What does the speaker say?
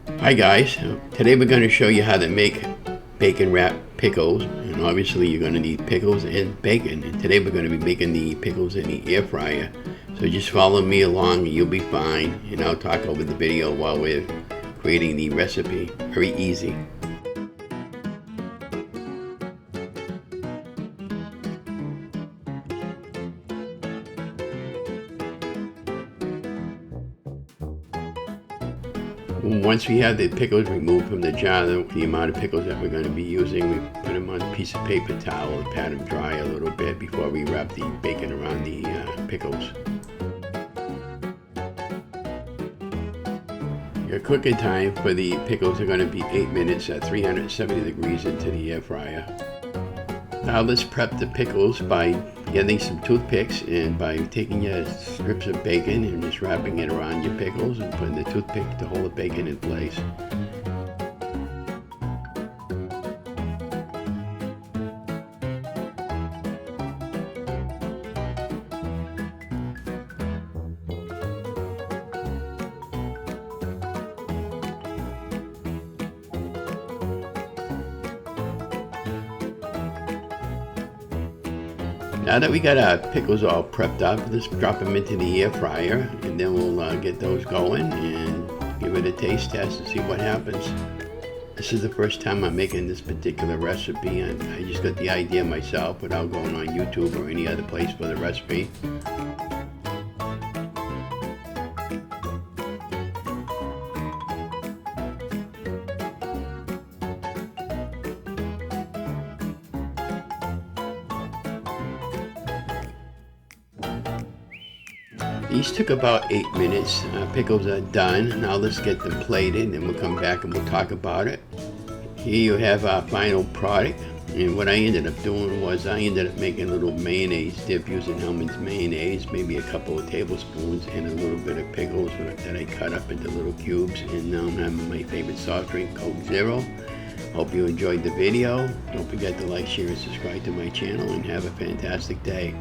Hi guys, today we're going to show you how to make bacon wrapped pickles, and obviously you're going to need pickles and bacon, and today we're going to be making the pickles in the air fryer. So just follow me along and you'll be fine, and I'll talk over the video while we're creating the recipe. Very easy. Once we have the pickles removed from the jar, the amount of pickles that we're going to be using, we put them on a piece of paper towel and pat them dry a little bit before we wrap the bacon around the pickles. Your cooking time for the pickles are going to be 8 minutes at 370 degrees into the air fryer. Now let's prep the pickles by getting some toothpicks and by taking your strips of bacon and just wrapping it around your pickles and putting the toothpick to hold the bacon in place. Now that we got our pickles all prepped up, let's drop them into the air fryer, and then we'll get those going and give it a taste test and see what happens. This is the first time I'm making this particular recipe, and I just got the idea myself without going on YouTube or any other place for the recipe. These took about 8 minutes. Pickles are done. Now let's get them plated and we'll come back and we'll talk about it. Here you have our final product. And what I ended up doing was I ended up making a little mayonnaise dip using Hellmann's mayonnaise, maybe a couple of tablespoons and a little bit of pickles that I cut up into little cubes. And now I'm having my favorite soft drink, Coke Zero. Hope you enjoyed the video. Don't forget to like, share, and subscribe to my channel and have a fantastic day.